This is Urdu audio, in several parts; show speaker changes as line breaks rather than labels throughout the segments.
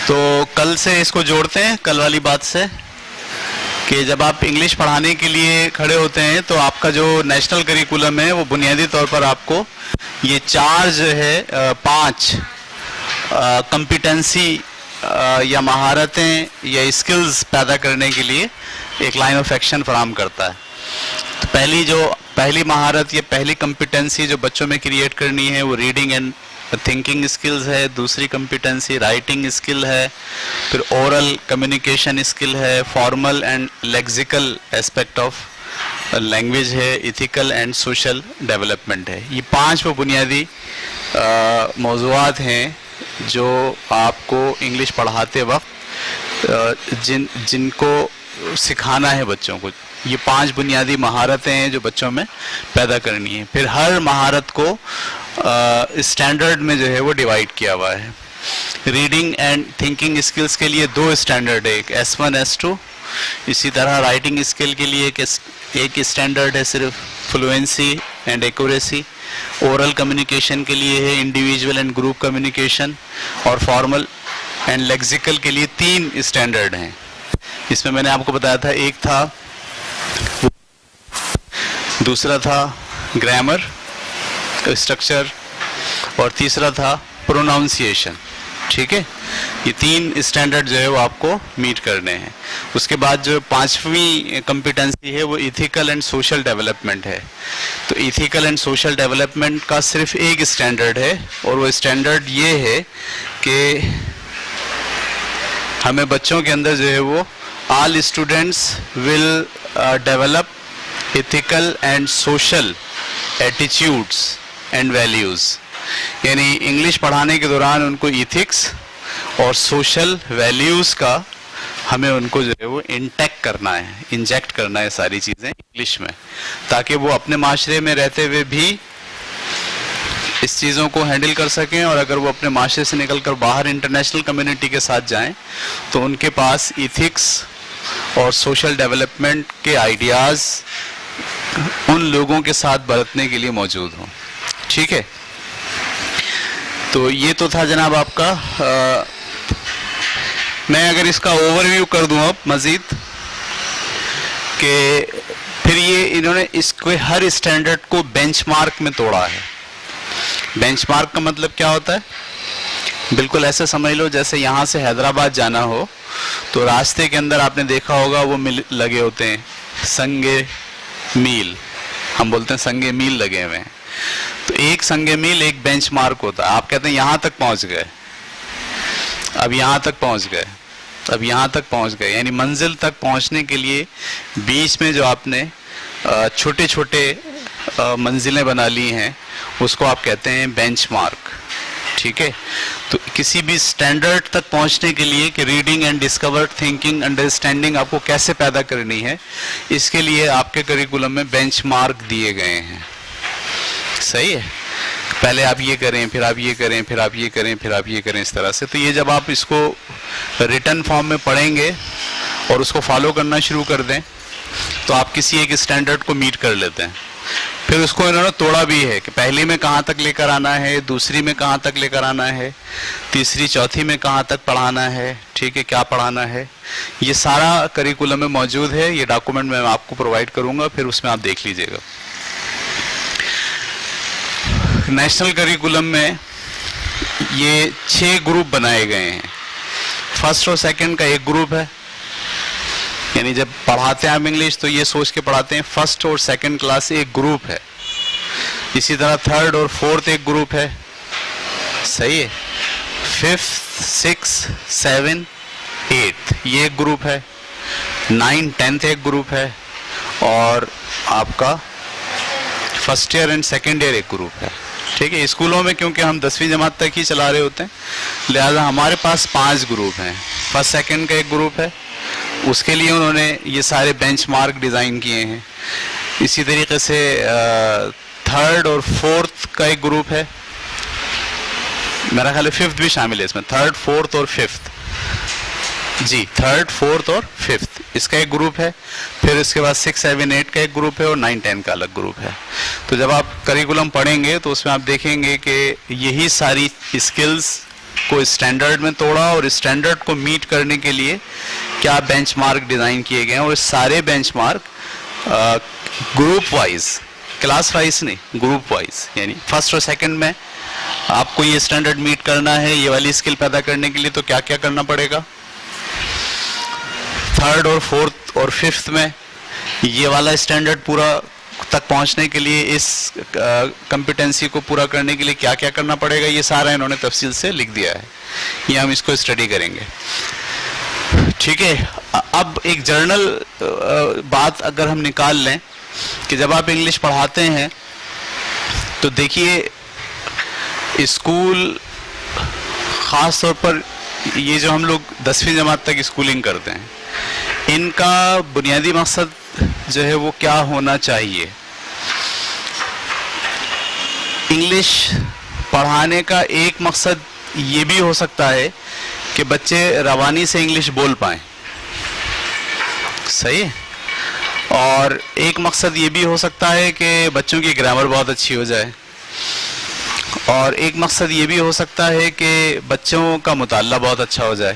تو کل سے اس کو جوڑتے ہیں کل والی بات سے کہ جب آپ انگلش پڑھانے کے لیے کھڑے ہوتے ہیں تو آپ کا جو نیشنل کریکولم ہے وہ بنیادی طور پر آپ کو یہ 4 جو ہے 5 کمپیٹنسی یا مہارتیں یا اسکلز پیدا کرنے کے لیے ایک لائن آف ایکشن فراہم کرتا ہے. تو پہلی مہارت یا پہلی کمپیٹنسی جو بچوں میں کریٹ کرنی ہے وہ ریڈنگ اینڈ تھنکنگ اسکلز ہے. دوسری کمپیٹنسی رائٹنگ اسکل ہے. پھر اورل کمیونیکیشن اسکل ہے. Formal and lexical aspect of language ہے. ایتھیکل اینڈ سوشل ڈیولپمنٹ ہے. یہ 5 وہ بنیادی موضوعات ہیں جو آپ کو انگلش پڑھاتے وقت جن کو سکھانا ہے بچوں کو. یہ 5 بنیادی مہارتیں ہیں جو بچوں میں پیدا کرنی ہے. پھر ہر مہارت کو اسٹینڈرڈ میں جو ہے وہ ڈیوائڈ کیا ہوا ہے. ریڈنگ اینڈ تھنکنگ اسکلس کے لیے 2 اسٹینڈرڈ ہے, ایک S1 S2. اسی طرح رائٹنگ اسکل کے لیے ایک اسٹینڈرڈ ہے صرف fluency and accuracy. Oral communication کے لیے ہے انڈیویجول اینڈ گروپ کمیونیکیشن. اور فارمل اینڈ لیکزیکل کے لیے 3 اسٹینڈرڈ ہیں. اس میں نے آپ کو بتایا تھا, ایک تھا, دوسرا تھا گرامر اسٹرکچر, اور تیسرا تھا پروناؤنسیشن. ٹھیک ہے, یہ 3 اسٹینڈرڈ جو ہے وہ آپ کو میٹ کرنے ہیں. اس کے بعد جو 5ویں کمپیٹنسی ہے وہ ایتھیکل اینڈ سوشل ڈیولپمنٹ ہے. تو ایتھیکل اینڈ سوشل ڈیولپمنٹ کا صرف ایک اسٹینڈرڈ ہے, اور وہ اسٹینڈرڈ یہ ہے کہ ہمیں بچوں کے اندر جو ہے وہ all students will develop ethical and social attitudes and values. یعنی انگلش پڑھانے کے دوران ان کو ایتھکس اور سوشل ویلیوز کا ہمیں ان کو جو ہے وہ انٹیکٹ کرنا ہے, انجیکٹ کرنا ہے ساری چیزیں انگلش میں, تاکہ وہ اپنے معاشرے میں رہتے ہوئے بھی اس چیزوں کو ہینڈل کر سکیں, اور اگر وہ اپنے معاشرے سے نکل کر باہر انٹرنیشنل کمیونٹی کے ساتھ جائیں تو ان کے پاس ایتھکس اور سوشل ڈیولپمنٹ کے آئیڈیاز ان لوگوں کے ساتھ برتنے کے لیے موجود ہوں. ٹھیک ہے, تو یہ تو تھا جناب آپ کا. میں اگر اس کا اوور ویو کر دوں اب مزید, کہ پھر یہ انہوں نے اس کو ہر اسٹینڈرڈ کو بینچ مارک میں توڑا ہے. بینچ مارک کا مطلب کیا ہوتا ہے؟ بالکل ایسے سمجھ لو جیسے یہاں سے حیدرآباد جانا ہو تو راستے کے اندر آپ نے دیکھا ہوگا وہ لگے ہوتے ہیں سنگے میل, ہم بولتے ہیں سنگے میل لگے ہوئے ہیں. تو ایک سنگے میل ایک بینچ مارک ہوتا ہے. آپ کہتے ہیں یہاں تک پہنچ گئے, اب یہاں تک پہنچ گئے, اب یہاں تک پہنچ گئے, یعنی منزل تک پہنچنے کے لیے بیچ میں جو آپ نے چھوٹے چھوٹے منزلیں بنا لی ہیں اس کو آپ کہتے ہیں بینچ مارک. ٹھیک ہے, تو کسی بھی اسٹینڈرڈ تک پہنچنے کے لیے کہ reading and discover thinking understanding آپ کو کیسے پیدا کرنی ہے, اس کے لیے آپ کے کریکولم میں بینچ مارک دیے گئے ہیں. صحیح ہے, پہلے آپ یہ کریں, پھر آپ یہ کریں, پھر آپ یہ کریں, پھر آپ یہ کریں, اس طرح سے. تو یہ جب آپ اس کو ریٹن فارم میں پڑھیں گے اور اس کو فالو کرنا شروع کر دیں تو آپ کسی ایک اسٹینڈرڈ کو میٹ کر لیتے ہیں. پھر اس کو انہوں نے توڑا بھی ہے کہ پہلی میں کہاں تک لے کر آنا ہے, دوسری میں کہاں تک لے کر آنا ہے, تیسری چوتھی میں کہاں تک پڑھانا ہے. ٹھیک ہے, کیا پڑھانا ہے, یہ سارا کریکولم میں موجود ہے. یہ ڈاکومنٹ میں آپ کو پرووائڈ کروں گا, پھر اس میں آپ دیکھ لیجئے گا. نیشنل کریکولم میں یہ 6 گروپ بنائے گئے ہیں. فرسٹ اور سیکنڈ کا ایک گروپ ہے, یعنی جب پڑھاتے ہیں آپ انگلش تو یہ سوچ کے پڑھاتے ہیں فرسٹ اور سیکنڈ کلاس ایک گروپ ہے. اسی طرح تھرڈ اور فورتھ ایک گروپ ہے. صحیح ہے, 5th 6th 7th 8th یہ ایک گروپ ہے. 9th 10th ایک گروپ ہے, اور آپ کا first year and second year ایک گروپ ہے. ٹھیک ہے, اسکولوں میں کیونکہ ہم 10ویں جماعت تک ہی چلا رہے ہوتے ہیں لہذا ہمارے پاس 5 گروپ ہیں. فرسٹ سیکنڈ کا ایک گروپ ہے, اس کے لیے انہوں نے یہ سارے بینچ مارک ڈیزائن کیے ہیں. اسی طریقے سے تھرڈ اور فورتھ کا ایک گروپ ہے, میرا خیال ہے 5th بھی شامل ہے اس میں. تھرڈ, فورتھ اور 5th, جی تھرڈ, فورتھ اور 5th اس کا ایک گروپ ہے. پھر اس کے بعد 6, 7, 8 کا ایک گروپ ہے, اور 9, 10 کا الگ گروپ ہے. تو جب آپ کریکولم پڑھیں گے تو اس میں آپ دیکھیں گے کہ یہی ساری اسکلز کو اسٹینڈرڈ میں توڑا اور اسٹینڈرڈ کو میٹ کرنے کے لیے کیا بینچ مارک ڈیزائن کیے گئے ہیں. اور سارے bench mark group wise, class wise نہیں, گروپ وائز, یعنی فرسٹ اور سیکنڈ میں آپ کو یہ اسٹینڈرڈ میٹ کرنا ہے, یہ والی اسکل پیدا کرنے کے لیے تو کیا کیا کرنا پڑے گا. تھرڈ اور فورتھ اور ففتھ میں یہ والا اسٹینڈرڈ پورا تک پہنچنے کے لیے, اس کمپیٹنسی کو پورا کرنے کے لیے کیا کیا کرنا پڑے گا, یہ سارا انہوں نے تفصیل سے لکھ دیا ہے. یہ ہم اس کو اسٹڈی کریں گے. ٹھیک ہے. اب ایک جرنل بات اگر ہم نکال لیں کہ جب آپ انگلش پڑھاتے ہیں تو دیکھیے اسکول, خاص طور پر یہ جو ہم لوگ 10ویں جماعت تک اسکولنگ کرتے ہیں, ان کا بنیادی مقصد جو ہے وہ کیا ہونا چاہیے. انگلش پڑھانے کا ایک مقصد یہ بھی ہو سکتا ہے کہ بچے روانی سے انگلش بول پائیں, صحیح. اور ایک مقصد یہ بھی ہو سکتا ہے کہ بچوں کی گرامر بہت اچھی ہو جائے. اور ایک مقصد یہ بھی ہو سکتا ہے کہ بچوں کا مطالعہ بہت اچھا ہو جائے.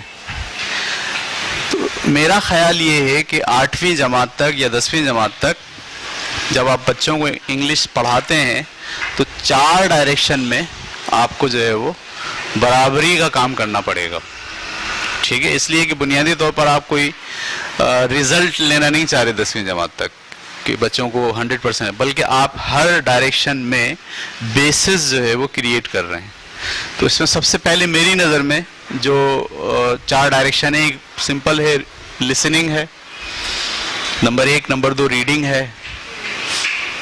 تو میرا خیال یہ ہے کہ 8ویں جماعت تک یا 10ویں جماعت تک جب آپ بچوں کو انگلش پڑھاتے ہیں تو 4 ڈائریکشن میں آپ کو جو ہے وہ برابری کا کام کرنا پڑے گا. ٹھیک ہے. اس لیے کہ بنیادی طور پر آپ کوئی رزلٹ لینا نہیں چاہ رہے 10ویں جماعت تک کہ بچوں کو 100%, بلکہ آپ ہر ڈائریکشن میں بیسز جو ہے وہ کریٹ کر رہے ہیں. تو اس میں سب سے پہلے میری نظر میں جو 4 ڈائریکشن ہیں, ایک سمپل ہے, لسننگ ہے, نمبر 1, نمبر 2 ریڈنگ ہے,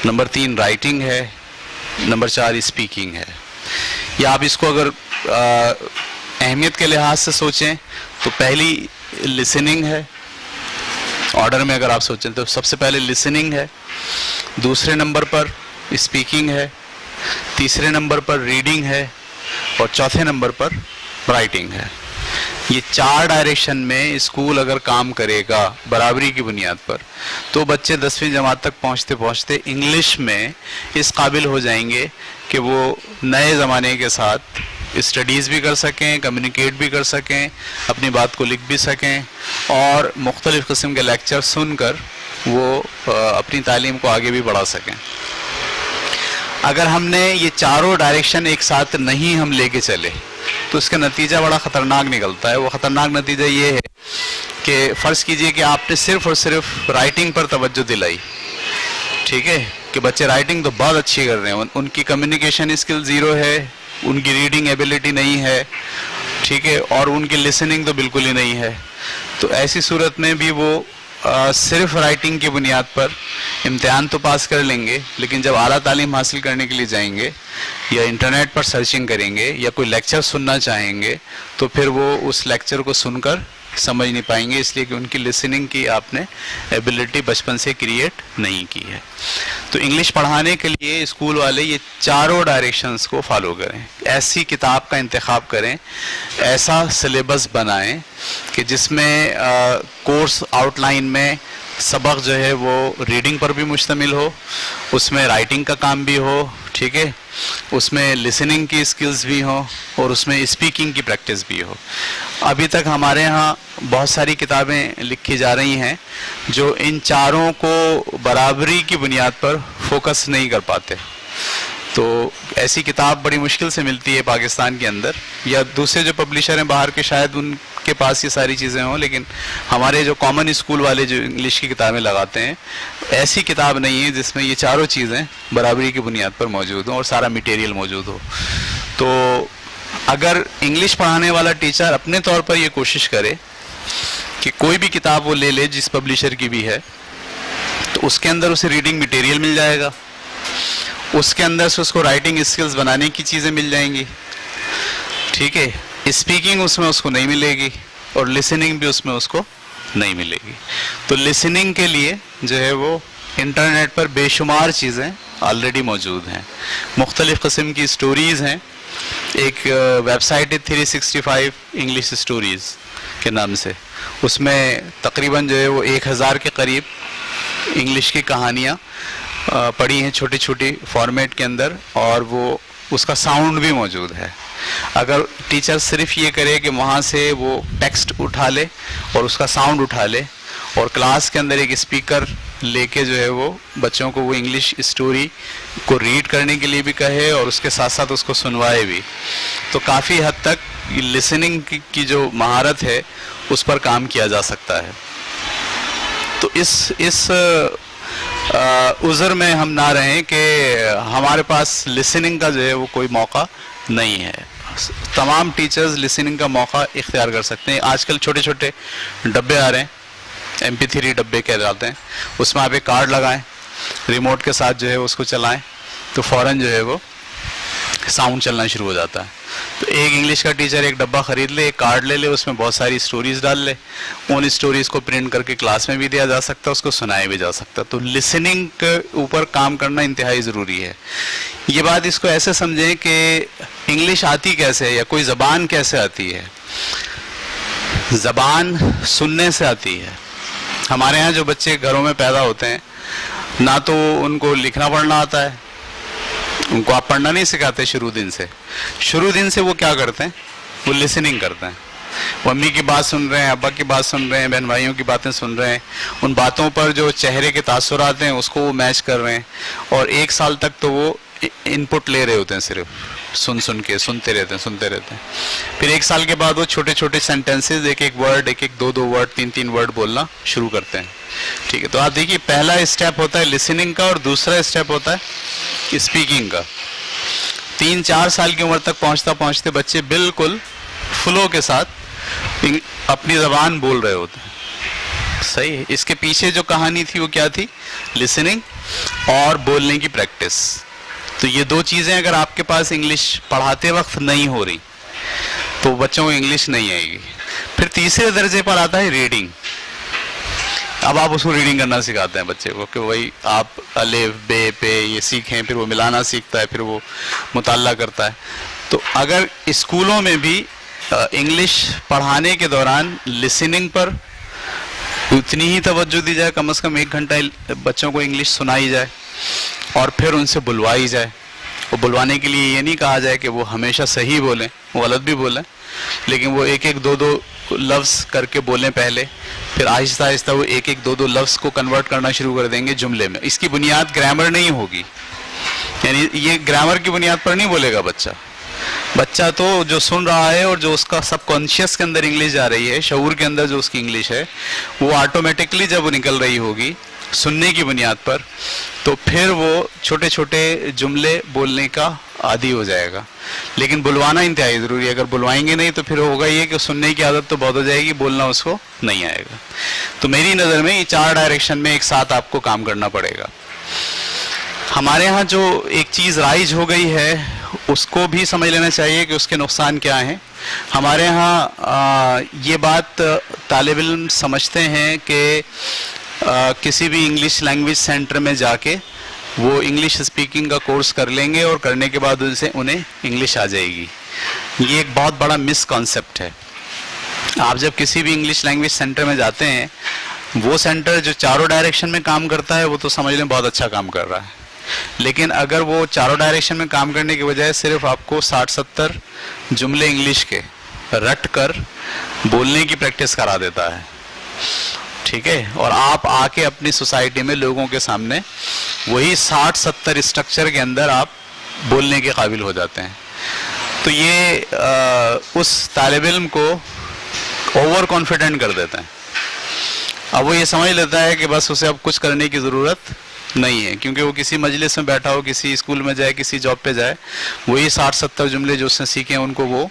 نمبر 3 رائٹنگ ہے, نمبر 4 اسپیکنگ ہے. یا آپ اس کو اگر اہمیت کے لحاظ سے سوچیں تو پہلی لسننگ ہے, آرڈر میں اگر آپ سوچیں تو سب سے پہلے لسننگ ہے, دوسرے نمبر پر اسپیکنگ ہے, تیسرے نمبر پر ریڈنگ ہے, اور چوتھے نمبر پر رائٹنگ ہے. یہ 4 ڈائریکشن میں اسکول اگر کام کرے گا برابری کی بنیاد پر تو بچے 10ویں جماعت تک پہنچتے پہنچتے انگلش میں اس قابل ہو جائیں گے کہ وہ نئے زمانے کے ساتھ اسٹڈیز بھی کر سکیں, کمیونیکیٹ بھی کر سکیں, اپنی بات کو لکھ بھی سکیں, اور مختلف قسم کے لیکچر سن کر وہ اپنی تعلیم کو آگے بھی بڑھا سکیں. اگر ہم نے یہ چاروں ڈائریکشن ایک ساتھ نہیں ہم لے کے چلے تو اس کا نتیجہ بڑا خطرناک نکلتا ہے. وہ خطرناک نتیجہ یہ ہے کہ فرض کیجئے کہ آپ نے صرف اور صرف رائٹنگ پر توجہ دلائی, ٹھیک ہے, کہ بچے رائٹنگ تو بہت اچھی کر رہے ہیں, ان کی کمیونیکیشن اسکل 0 ہے, ان کی ریڈنگ ایبیلٹی نہیں ہے, ٹھیک ہے, اور ان کی لسننگ تو بالکل ہی نہیں ہے. تو ایسی صورت میں بھی وہ صرف رائٹنگ کی بنیاد پر امتحان تو پاس کر لیں گے, لیکن جب اعلیٰ تعلیم حاصل کرنے کے لیے جائیں گے یا انٹرنیٹ پر سرچنگ کریں گے یا کوئی لیکچر سننا چاہیں گے تو پھر وہ اس لیکچر کو سن کر سمجھ نہیں پائیں گے, اس لیے کہ ان کی لسننگ کی آپ نے ایبلٹی بچپن سے کریٹ نہیں کی ہے. تو انگلش پڑھانے کے لیے اسکول والے یہ چاروں ڈائریکشنز کو فالو کریں, ایسی کتاب کا انتخاب کریں, ایسا سلیبس بنائیں کہ جس میں کورس آؤٹ لائن میں سبق جو ہے وہ ریڈنگ پر بھی مشتمل ہو, اس میں رائٹنگ کا کام بھی ہو, ٹھیک ہے, اس میں لسننگ کی اسکلز بھی ہوں, اور اس میں اسپیکنگ کی پریکٹس بھی ہو. ابھی تک ہمارے ہاں بہت ساری کتابیں لکھی جا رہی ہیں جو ان چاروں کو برابری کی بنیاد پر فوکس نہیں کر پاتے. تو ایسی کتاب بڑی مشکل سے ملتی ہے پاکستان کے اندر, یا دوسرے جو پبلشر ہیں باہر کے شاید ان کے پاس یہ ساری چیزیں ہوں, لیکن ہمارے جو کامن اسکول والے جو انگلش کی کتابیں لگاتے ہیں ایسی کتاب نہیں ہے جس میں یہ چاروں چیزیں برابری کی بنیاد پر موجود ہوں اور سارا میٹیریل موجود ہو. تو اگر انگلش پڑھانے والا ٹیچر اپنے طور پر یہ کوشش کرے کہ کوئی بھی کتاب وہ لے لے جس پبلشر کی بھی ہے, تو اس کے اندر اسے ریڈنگ میٹیریل مل جائے گا, اس کے اندر سے اس کو رائٹنگ اسکلز بنانے کی چیزیں مل جائیں گی, ٹھیک ہے, اسپیکنگ اس میں اس کو نہیں ملے گی, اور لسننگ بھی اس میں اس کو نہیں ملے گی. تو لسننگ کے لیے جو ہے وہ انٹرنیٹ پر بے شمار چیزیں آلریڈی موجود ہیں, مختلف قسم کی سٹوریز ہیں. ایک ویب سائٹ ہے 365 انگلش سٹوریز کے نام سے, اس میں تقریباً جو ہے وہ 1000 کے قریب انگلش کی کہانیاں پڑھی ہیں چھوٹی چھوٹی فارمیٹ کے اندر, اور وہ اس کا ساؤنڈ بھی موجود ہے. اگر ٹیچر صرف یہ کرے کہ وہاں سے وہ ٹیکسٹ اٹھا لے اور اس کا ساؤنڈ اٹھا لے اور کلاس کے اندر ایک اسپیکر لے کے جو ہے وہ بچوں کو وہ انگلش اسٹوری کو ریڈ کرنے کے لیے بھی کہے اور اس کے ساتھ ساتھ اس کو سنوائے بھی، تو کافی حد تک لسننگ کی جو مہارت ہے اس پر کام کیا جا سکتا ہے. تو اس عذر میں ہم نہ رہیں کہ ہمارے پاس لسننگ کا جو ہے وہ کوئی موقع نہیں ہے. تمام ٹیچرز لسننگ کا موقع اختیار کر سکتے ہیں. آج کل چھوٹے چھوٹے ڈبے آ رہے ہیں، MP3 ڈبے کہلاتے ہیں، اس میں آپ ایک کارڈ لگائیں، ریموٹ کے ساتھ جو ہے اس کو چلائیں تو فوراً جو ہے وہ ساؤنڈ چلنا شروع ہو جاتا ہے. تو ایک انگلش کا ٹیچر ایک ڈبہ خرید لے، ایک کارڈ لے لے، اس میں بہت ساری اسٹوریز ڈال لے، ان اسٹوریز کو پرنٹ کر کے کلاس میں بھی دیا جا سکتا ہے، اس کو سنایا بھی جا سکتا ہے. تو لسننگ کے اوپر کام کرنا انتہائی ضروری ہے. یہ بات اس کو ایسے سمجھیں کہ انگلش آتی کیسے ہے یا کوئی زبان کیسے آتی ہے. زبان سننے سے آتی ہے. ہمارے ہاں جو بچے گھروں میں پیدا ہوتے ہیں نہ تو ان کو لکھنا پڑھنا آتا ہے، ان کو آپ پڑھنا نہیں سکھاتے شروع دن سے وہ کیا کرتے ہیں، وہ لسننگ کرتے ہیں. وہ امی کی بات سن رہے ہیں، ابا کی بات سن رہے ہیں، بہن بھائیوں کی باتیں سن رہے ہیں، ان باتوں پر جو چہرے کے تاثرات ہیں اس کو وہ میچ کر رہے ہیں اور 1 سال تک تو وہ ان پٹ لے رہے ہوتے ہیں، صرف سن کے سنتے رہتے ہیں. پھر 1 سال کے بعد وہ چھوٹے چھوٹے سینٹینسز، ایک ورڈ، ایک 2 ورڈ، 3 ورڈ بولنا شروع کرتے ہیں. ٹھیک ہے، تو آپ دیکھیے پہلا اسٹیپ ہوتا ہے لسننگ کا اور دوسرا اسٹیپ ہوتا ہے اسپیکنگ کا. 3-4 سال کی عمر تک پہنچتے بچے بالکل فلو کے ساتھ اپنی زبان بول رہے ہوتے ہیں. صحیح ہے. اس کے پیچھے جو کہانی تھی وہ کیا تھی؟ لسننگ اور بولنے کی پریکٹس. تو یہ 2 چیزیں اگر آپ کے پاس انگلش پڑھاتے وقت نہیں ہو رہی تو بچوں کو انگلش نہیں آئے گی. پھر تیسرے درجے پر آتا ہے ریڈنگ. اب آپ اس کو ریڈنگ کرنا سکھاتے ہیں بچے کو کہ وہی آپ الف بے پے یہ سیکھیں، پھر وہ ملانا سیکھتا ہے، پھر وہ مطالعہ کرتا ہے. تو اگر اسکولوں میں بھی انگلش پڑھانے کے دوران لسننگ پر اتنی ہی توجہ دی جائے، کم از کم 1 گھنٹہ بچوں کو انگلش سنائی جائے اور پھر ان سے بلوائی جائے. وہ بلوانے کے لیے یہ نہیں کہا جائے کہ وہ ہمیشہ صحیح بولیں، وہ غلط بھی بولیں، لیکن وہ 1-2 لفظ کر کے بولیں پہلے، پھر آہستہ آہستہ وہ 1-2 لفظ کو کنورٹ کرنا شروع کر دیں گے جملے میں. اس کی بنیاد گرامر نہیں ہوگی، یعنی یہ گرامر کی بنیاد پر نہیں بولے گا بچہ تو جو سن رہا ہے اور جو اس کا سب کانشیس کے اندر انگلش جا رہی ہے، شعور کے اندر جو اس کی انگلش ہے، وہ آٹومیٹکلی جب وہ نکل رہی ہوگی سننے کی بنیاد پر، تو پھر وہ چھوٹے چھوٹے جملے بولنے کا عادی ہو جائے گا. لیکن بلوانا انتہائی ضروری ہے. اگر بلوائیں گے نہیں تو پھر ہوگا یہ کہ سننے کی عادت تو بہت ہو جائے گی، بولنا اس کو نہیں آئے گا. تو میری نظر میں یہ 4 ڈائریکشن میں ایک ساتھ آپ کو کام کرنا پڑے گا. ہمارے ہاں جو ایک چیز رائج ہو گئی ہے اس کو بھی سمجھ لینا چاہیے کہ اس کے نقصان کیا ہیں. ہمارے ہاں یہ بات طالب علم سمجھتے ہیں کہ کسی بھی انگلش لینگویج سینٹر میں جا کے وہ انگلش اسپیکنگ کا کورس کر لیں گے اور کرنے کے بعد انہیں انگلش آ جائے گی. یہ ایک بہت بڑا مس کانسیپٹ ہے. آپ جب کسی بھی انگلش لینگویج سینٹر میں جاتے ہیں، وہ سینٹر جو 4 ڈائریکشن میں کام کرتا ہے وہ تو سمجھ لیں بہت اچھا کام کر رہا ہے. لیکن اگر وہ 4 ڈائریکشن میں کام کرنے کے بجائے صرف آپ کو 60-70 جملے انگلش کے رٹ کر بولنے کی پریکٹس کرا دیتا ہے، ٹھیک ہے، اور آپ آ کے اپنی سوسائٹی میں لوگوں کے سامنے وہی 60-70 اسٹرکچر کے اندر آپ بولنے کے قابل ہو جاتے ہیں، تو یہ اس طالب علم کو اوور کانفیڈنٹ کر دیتے ہیں. اب وہ یہ سمجھ لیتا ہے کہ بس اسے اب کچھ کرنے کی ضرورت نہیں ہے، کیونکہ وہ کسی مجلس میں بیٹھا ہو، کسی اسکول میں جائے، کسی جاب پہ جائے، وہی 60-70 جملے جو اس نے سیکھے ہیں ان کو وہ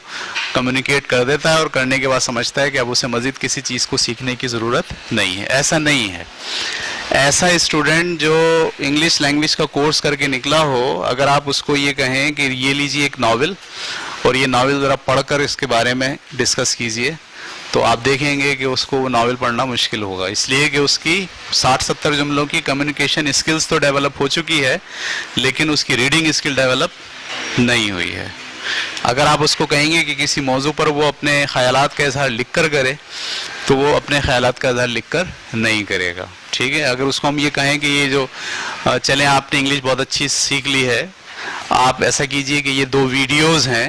کمیونیکیٹ کر دیتا ہے اور کرنے کے بعد سمجھتا ہے کہ اب اسے مزید کسی چیز کو سیکھنے کی ضرورت نہیں ہے. ایسا نہیں ہے. ایسا اسٹوڈنٹ جو انگلش لینگویج کا کورس کر کے نکلا ہو، اگر آپ اس کو یہ کہیں کہ یہ لیجیے ایک ناول اور یہ ناول ذرا پڑھ کر اس کے بارے میں ڈسکس کیجئے، تو آپ دیکھیں گے کہ اس کو وہ ناول پڑھنا مشکل ہوگا، اس لیے کہ اس کی 60-70 جملوں کی کمیونیکیشن اسکلز تو ڈیولپ ہو چکی ہے لیکن اس کی ریڈنگ اسکل ڈیولپ نہیں ہوئی ہے. اگر آپ اس کو کہیں گے کہ کسی موضوع پر وہ اپنے خیالات کا اظہار لکھ کر کرے تو وہ اپنے خیالات کا اظہار لکھ کر نہیں کرے گا، ٹھیک ہے. اگر اس کو ہم یہ کہیں کہ یہ جو چلیں آپ نے انگلش بہت اچھی سیکھ لی ہے، آپ ایسا کیجئے کہ یہ 2 ویڈیوز ہیں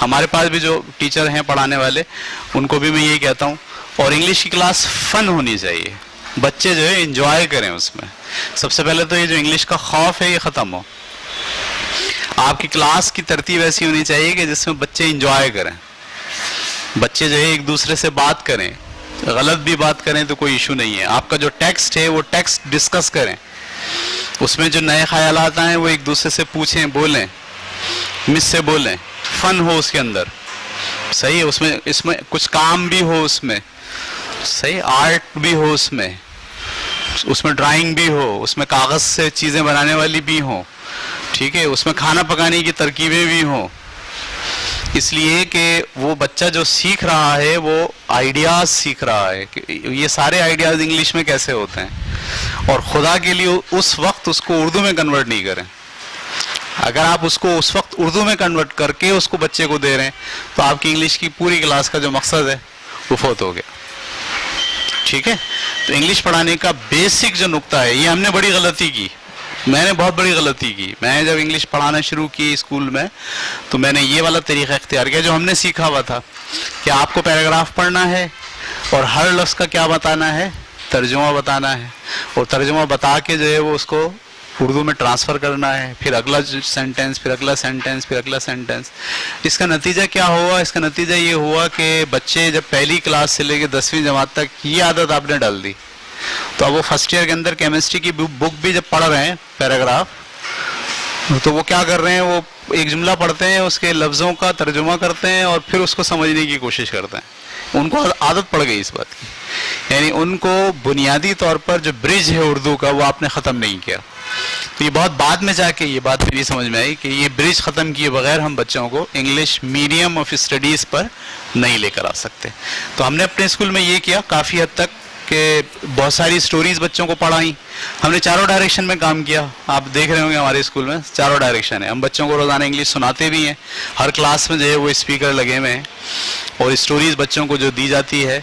ہمارے پاس بھی جو ٹیچر ہیں پڑھانے والے ان کو بھی میں یہی کہتا ہوں. اور انگلش کی کلاس فن ہونی چاہیے, بچے جو ہے انجوائے کریں اس میں. سب سے پہلے تو یہ جو انگلش کا خوف ہے یہ ختم ہو. آپ کی کلاس کی ترتیب ایسی ہونی چاہیے کہ جس میں بچے انجوائے کریں, بچے جو ہے ایک دوسرے سے بات کریں, غلط بھی بات کریں تو کوئی ایشو نہیں ہے. آپ کا جو ٹیکسٹ ہے وہ ٹیکسٹ ڈسکس کریں, اس میں جو نئے خیالات آئیں وہ ایک دوسرے سے پوچھیں, بولیں, مس سے بولیں, فن ہو اس کے اندر. صحیح, اس میں کچھ کام بھی ہو, اس میں صحیح آرٹ بھی ہو, اس میں ڈرائنگ بھی ہو, اس میں کاغذ سے چیزیں بنانے والی بھی ہوں, ٹھیک ہے, اس میں کھانا پکانے کی ترکیبیں بھی ہوں. اس لیے کہ وہ بچہ جو سیکھ رہا ہے وہ آئیڈیاز سیکھ رہا ہے کہ یہ سارے آئیڈیاز انگلش میں کیسے ہوتے ہیں. اور خدا کے لیے اس وقت اس کو اردو میں کنورٹ نہیں کریں. اگر آپ اس کو اس وقت اردو میں کنورٹ کر کے اس کو بچے کو دے رہے ہیں تو آپ کی انگلش کی پوری کلاس کا جو مقصد ہے وہ فوت ہو گیا. ٹھیک ہے, تو انگلش پڑھانے کا بیسک جو نقطہ ہے, یہ ہم نے بڑی غلطی کی, میں نے بہت بڑی غلطی کی. میں جب انگلش پڑھانا شروع کی اسکول میں تو میں نے یہ والا طریقہ اختیار کیا جو ہم نے سیکھا ہوا تھا کہ آپ کو پیراگراف پڑھنا ہے اور ہر لفظ کا کیا بتانا ہے, ترجمہ بتانا ہے, اور ترجمہ بتا کے جو ہے وہ اس کو اردو میں ٹرانسفر کرنا ہے, پھر اگلا سینٹینس, پھر اگلا سینٹینس, پھر اگلا سینٹینس. اس کا نتیجہ کیا ہوا؟ اس کا نتیجہ یہ ہوا کہ بچے جب پہلی کلاس سے لے کے 10ویں جماعت تک یہ عادت آپ نے ڈال دی, تو اب وہ فرسٹ ایئر کے اندر کیمسٹری کی بک بھی جب پڑھ رہے ہیں پیراگراف, تو وہ کیا کر رہے ہیں, وہ ایک جملہ پڑھتے ہیں, اس کے لفظوں کا ترجمہ کرتے ہیں اور پھر اس کو سمجھنے کی کوشش کرتے ہیں. ان کو عادت پڑ گئی اس بات کی, یعنی ان کو بنیادی طور پر جو برج ہے اردو کا وہ آپ نے ختم نہیں کیا. تو یہ بہت بعد میں جا کے یہ بات میری سمجھ میں آئی کہ یہ برج ختم کیے بغیر ہم بچوں کو انگلش میڈیم آف اسٹڈیز پر نہیں لے کر آ سکتے. تو ہم نے اپنے اسکول میں یہ کیا کافی حد تک کہ بہت ساری سٹوریز بچوں کو پڑھائیں. ہم نے چاروں ڈائریکشن میں کام کیا. آپ دیکھ رہے ہوں گے ہمارے اسکول میں چاروں ڈائریکشن ہے. ہم بچوں کو روزانہ انگلش سناتے بھی ہیں, ہر کلاس میں جو ہے وہ اسپیکر لگے ہوئے ہیں, اور اسٹوریز بچوں کو جو دی جاتی ہے,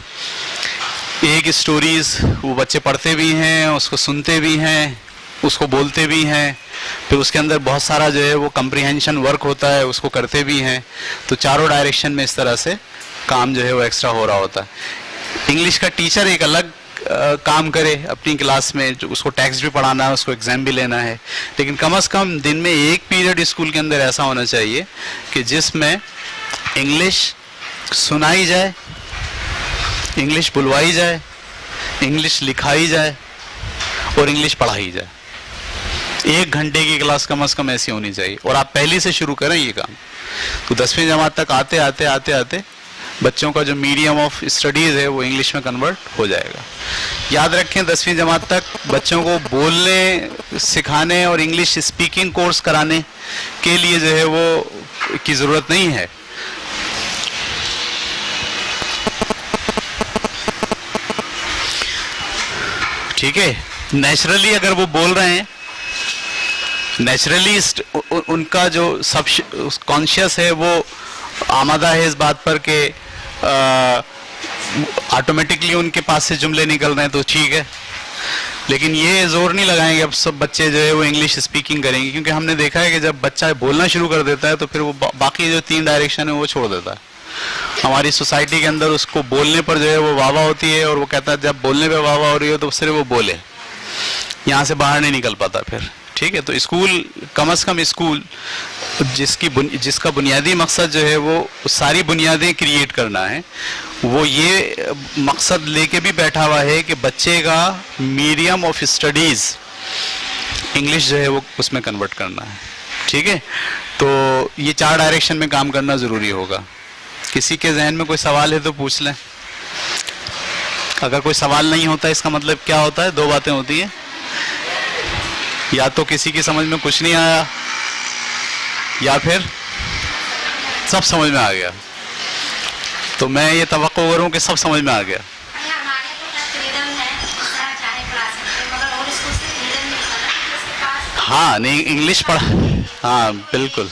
ایک اسٹوریز وہ بچے پڑھتے بھی ہیں, اس کو سنتے بھی ہیں, اس کو بولتے بھی ہیں, پھر اس کے اندر بہت سارا جو ہے وہ کمپریہنشن ورک ہوتا ہے, اس کو کرتے بھی ہیں. تو چاروں ڈائریکشن میں اس طرح سے کام جو ہے وہ ایکسٹرا ہو رہا ہوتا ہے. انگلش کا ٹیچر ایک الگ کام کرے اپنی کلاس میں, جو اس کو ٹیکسٹ بھی پڑھانا ہے, اس کو ایگزام بھی لینا ہے, لیکن کم از کم دن میں ایک پیریڈ اسکول کے اندر ایسا ہونا چاہیے کہ جس میں انگلش سنائی جائے, انگلش بلوائی جائے, انگلش لکھائی جائے اور انگلش پڑھائی جائے. 1 گھنٹے کی کلاس کم از کم ایسی ہونی چاہیے, اور آپ پہلے سے شروع کریں یہ کام. تو 10ویں جماعت تک آتے آتے آتے آتے بچوں کا جو میڈیم آف اسٹڈیز ہے وہ انگلش میں کنورٹ ہو جائے گا. یاد رکھیں 10ویں جماعت تک بچوں کو بولنے سکھانے اور انگلش اسپیکنگ کورس کرانے کے لیے جو ہے وہ کی ضرورت نہیں ہے. ٹھیک ہے, نیچرلی اگر وہ بول رہے ہیں, نیچرلی ان کا جو سب کانشیس ہے وہ آمادہ ہے اس بات پر کہ آٹومیٹکلی ان کے پاس سے جملے نکل رہے ہیں تو ٹھیک ہے. لیکن یہ زور نہیں لگائیں گے اب سب بچے جو ہے وہ انگلش اسپیکنگ کریں گے, کیونکہ ہم نے دیکھا ہے کہ جب بچہ بولنا شروع کر دیتا ہے تو پھر وہ باقی جو 3 ڈائریکشن ہے وہ چھوڑ دیتا ہے. ہماری سوسائٹی کے اندر اس کو بولنے پر جو ہے وہ واہ واہ ہوتی ہے, اور وہ کہتا ہے جب بولنے پہ واہ واہ ہو رہی ہو تو صرف وہ بولے, یہاں سے باہر نہیں نکل پاتا پھر. ٹھیک ہے, تو اسکول کم از کم اسکول جس کا بنیادی مقصد جو ہے وہ ساری بنیادیں کریٹ کرنا ہے, وہ یہ مقصد لے کے بھی بیٹھا ہوا ہے کہ بچے کا میڈیم آف اسٹڈیز انگلش جو ہے وہ اس میں کنورٹ کرنا ہے. ٹھیک ہے, تو یہ 4 ڈائریکشن میں کام کرنا ضروری ہوگا. کسی کے ذہن میں کوئی سوال ہے تو پوچھ لیں. اگر کوئی سوال نہیں ہوتا اس کا مطلب کیا ہوتا ہے, 2 باتیں ہوتی ہیں, یا تو کسی کی سمجھ میں کچھ نہیں آیا یا پھر سب سمجھ میں آ گیا. تو میں یہ توقع کروں کہ سب سمجھ میں آ گیا. ہاں نہیں, انگلش پڑھا, ہاں بالکل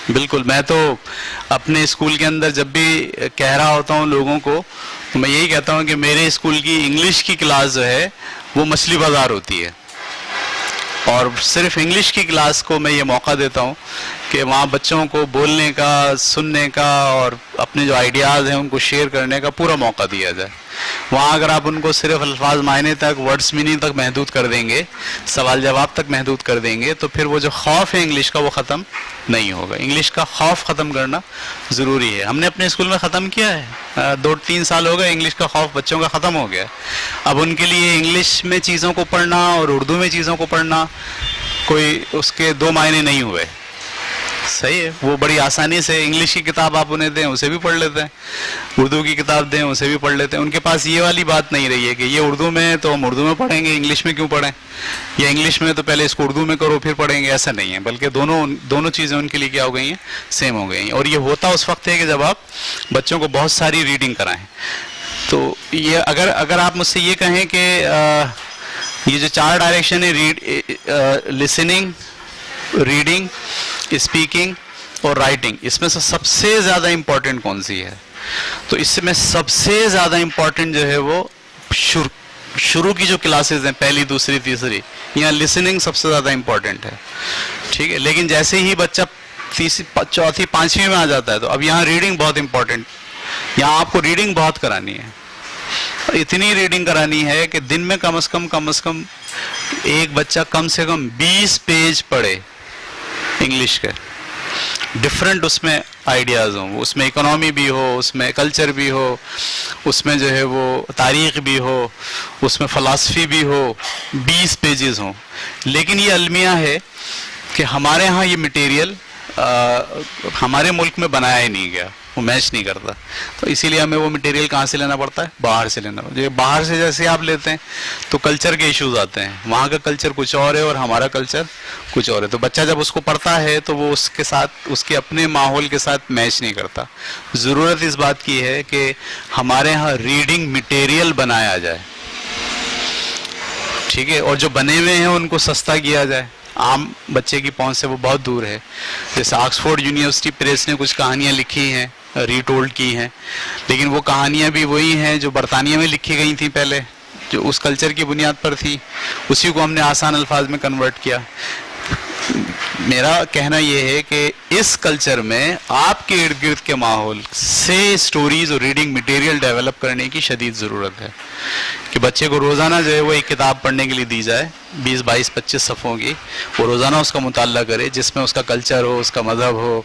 بالکل. میں تو اپنے اسکول کے اندر جب بھی کہہ رہا ہوتا ہوں لوگوں کو تو میں یہی کہتا ہوں کہ میرے اسکول کی انگلش کی کلاس جو ہے وہ مچھلی بازار ہوتی ہے. اور صرف انگلش کی کلاس کو میں یہ موقع دیتا ہوں کہ وہاں بچوں کو بولنے کا، سننے کا اور اپنے جو آئیڈیاز ہیں ان کو شیئر کرنے کا پورا موقع دیا جائے. وہاں اگر آپ ان کو صرف الفاظ معنی تک، ورڈز میننگ تک محدود کر دیں گے، سوال جواب تک محدود کر دیں گے، تو پھر وہ جو خوف ہے انگلش کا وہ ختم نہیں ہوگا. انگلش کا خوف ختم کرنا ضروری ہے. ہم نے اپنے اسکول میں ختم کیا ہے، 2-3 سال ہو گئے، انگلش کا خوف بچوں کا ختم ہو گیا. اب ان کے لیے انگلش میں چیزوں کو پڑھنا اور اردو میں چیزوں کو پڑھنا کوئی اس کے 2 معنی نہیں ہوئے. صحیح ہے، وہ بڑی آسانی سے انگلش کی کتاب آپ انہیں دیں اسے بھی پڑھ لیتے ہیں، اردو کی کتاب دیں اسے بھی پڑھ لیتے ہیں. ان کے پاس یہ والی بات نہیں رہی ہے کہ یہ اردو میں ہے تو ہم اردو میں پڑھیں گے، انگلش میں کیوں پڑھیں، یا انگلش میں تو پہلے اس کو اردو میں کرو پھر پڑھیں گے. ایسا نہیں ہے، بلکہ دونوں چیزیں ان کے لیے کیا ہو گئی ہیں، سیم ہو گئی ہیں. اور یہ ہوتا اس وقت ہے کہ جب آپ بچوں کو بہت ساری ریڈنگ کرائیں. تو یہ اگر آپ مجھ سے یہ کہیں کہ یہ جو 4 ڈائریکشن ہے، لسننگ، ریڈنگ، اسپیکنگ اور رائٹنگ، اس میں سے سب سے زیادہ امپورٹنٹ کون سی ہے؟ تو اس میں سب سے زیادہ امپورٹنٹ جو ہے وہ شروع کی جو کلاسز ہیں، پہلی، دوسری، تیسری، یہاں لسننگ سب سے زیادہ امپورٹنٹ ہے. ٹھیک ہے، لیکن جیسے ہی بچہ تیسری، چوتھی، 5ویں میں آ جاتا ہے تو اب یہاں ریڈنگ بہت امپورٹنٹ، یہاں آپ کو ریڈنگ بہت کرانی ہے. اتنی ریڈنگ کرانی ہے کہ دن میں کم از کم ایک بچہ کم سے کم 20 پیج پڑھے انگلش کے، ڈفرینٹ اس میں آئیڈیاز ہوں، اس میں اکنامی بھی ہو، اس میں کلچر بھی ہو، اس میں جو ہے وہ تاریخ بھی ہو، اس میں فلسفی بھی ہو، 20 پیجز ہوں. لیکن یہ المیہ ہے کہ ہمارے ہاں یہ مٹیریل ہمارے ملک میں بنایا ہی نہیں گیا، وہ میچ نہیں کرتا. تو اسی لیے ہمیں وہ مٹیریل کہاں سے لینا پڑتا ہے؟ باہر سے لینا پڑتا ہے. باہر سے جیسے آپ لیتے ہیں تو کلچر کے ایشوز آتے ہیں، وہاں کا کلچر کچھ اور ہے اور ہمارا کلچر کچھ اور ہے. تو بچہ جب اس کو پڑھتا ہے تو وہ اس کے ساتھ، اس کے اپنے ماحول کے ساتھ میچ نہیں کرتا. ضرورت اس بات کی ہے کہ ہمارے ہاں ریڈنگ مٹیریل بنایا جائے، ٹھیک ہے، اور جو بنے ہوئے ہیں ان کو سستا کیا جائے. عام بچے کی پہنچ سے وہ بہت دور ہے. جیسے آکسفورڈ یونیورسٹی پریس نے کچھ کہانیاں لکھی ہیں، ری ٹولڈ کی ہیں، لیکن وہ کہانیاں بھی وہی ہیں جو برطانیہ میں لکھی گئی تھیں پہلے، جو اس کلچر کی بنیاد پر تھی، اسی کو ہم نے آسان الفاظ میں کنورٹ کیا. میرا کہنا یہ ہے کہ اس کلچر میں آپ کے ارد گرد کے ماحول سے سٹوریز اور ریڈنگ مٹیریل ڈیولپ کرنے کی شدید ضرورت ہے کہ بچے کو روزانہ جو ہے وہ ایک کتاب پڑھنے کے لیے دی جائے 20، 22، 25 صفحوں کی. وہ روزانہ اس کا مطالعہ کرے، جس میں اس کا کلچر ہو، اس کا مذہب ہو،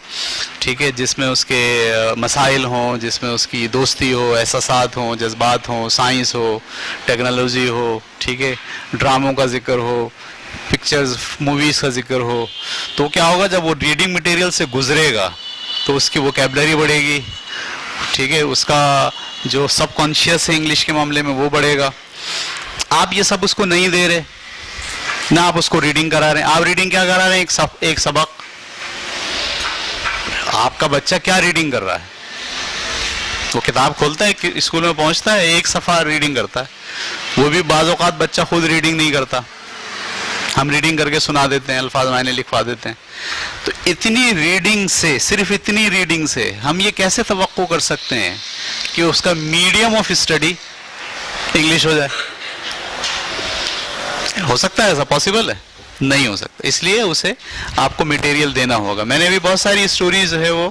ٹھیک ہے، جس میں اس کے مسائل ہوں، جس میں اس کی دوستی ہو، احساسات ہوں، جذبات ہوں، سائنس ہو، ٹیکنالوجی ہو، ٹھیک ہے، ڈراموں کا ذکر ہو، پکچرز، موویز کا ذکر ہو. تو کیا ہوگا جب وہ ریڈنگ مٹیریل سے گزرے گا تو اس کی ووکیبلری بڑھے گی، ٹھیک ہے، اس کا جو سب کانشیس ہے انگلش کے معاملے میں وہ بڑھے گا. آپ یہ سب اس کو نہیں دے رہے، نہ آپ اس کو ریڈنگ کرا رہے ہیں. آپ ریڈنگ کیا کرا رہے ہیں؟ ایک سبق. آپ کا بچہ کیا ریڈنگ کر رہا ہے؟ وہ کتاب کھولتا ہے، اسکول میں پہنچتا ہے، ایک صفحہ ریڈنگ کرتا ہے. وہ بھی بعض اوقات بچہ خود ریڈنگ نہیں کرتا، ہم ریڈنگ کر کے سنا دیتے ہیں، الفاظ معنی لکھوا دیتے ہیں. تو اتنی ریڈنگ سے، صرف اتنی ریڈنگ سے ہم یہ کیسے توقع کر سکتے ہیں کہ اس کا میڈیم آف اسٹڈی انگلش ہو جائے؟ ہو سکتا ہے ایسا؟ پاسبل ہے؟ نہیں ہو سکتا. اس لیے اسے آپ کو مٹیریل دینا ہوگا. میں نے بھی بہت ساری اسٹوریز جو ہے وہ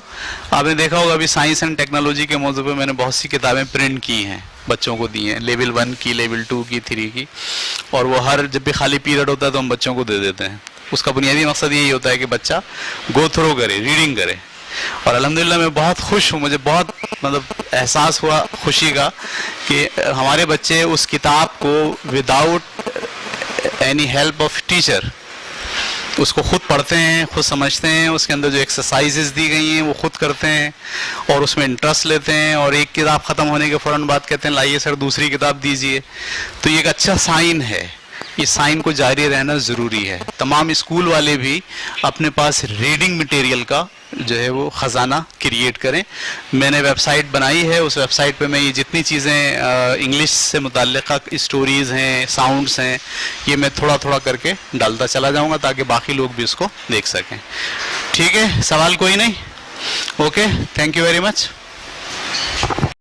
آپ نے دیکھا ہوگا، ابھی سائنس اینڈ ٹیکنالوجی کے موضوع پہ میں نے بہت سی کتابیں پرنٹ کی ہیں، بچوں کو دی ہیں، لیول 1 کی، لیول 2 کی، 3 کی. اور وہ ہر جب بھی خالی پیریڈ ہوتا ہے تو ہم بچوں کو دے دیتے ہیں. اس کا بنیادی مقصد یہی ہوتا ہے کہ بچہ گو تھرو کرے، ریڈنگ کرے. اور الحمدللہ میں بہت خوش ہوں، مجھے بہت احساس ہوا خوشی کا کہ ہمارے بچے اس کتاب کو without any help of teacher اس کو خود پڑھتے ہیں، خود سمجھتے ہیں، اس کے اندر جو ایکسرسائزز دی گئی ہیں وہ خود کرتے ہیں اور اس میں انٹرسٹ لیتے ہیں. اور ایک کتاب ختم ہونے کے فوراً بعد کہتے ہیں لائیے سر دوسری کتاب دیجئے. تو یہ ایک اچھا سائن ہے. اس سائن کو جاری رہنا ضروری ہے. تمام اسکول والے بھی اپنے پاس ریڈنگ مٹیریل کا جو ہے وہ خزانہ کریٹ کریں. میں نے ویب سائٹ بنائی ہے، اس ویب سائٹ پہ میں یہ جتنی چیزیں انگلش سے متعلقہ اسٹوریز ہیں، ساؤنڈس ہیں، یہ میں تھوڑا تھوڑا کر کے ڈالتا چلا جاؤں گا تاکہ باقی لوگ بھی اس کو دیکھ سکیں. ٹھیک ہے، سوال کوئی نہیں؟ Okay, thank you very much.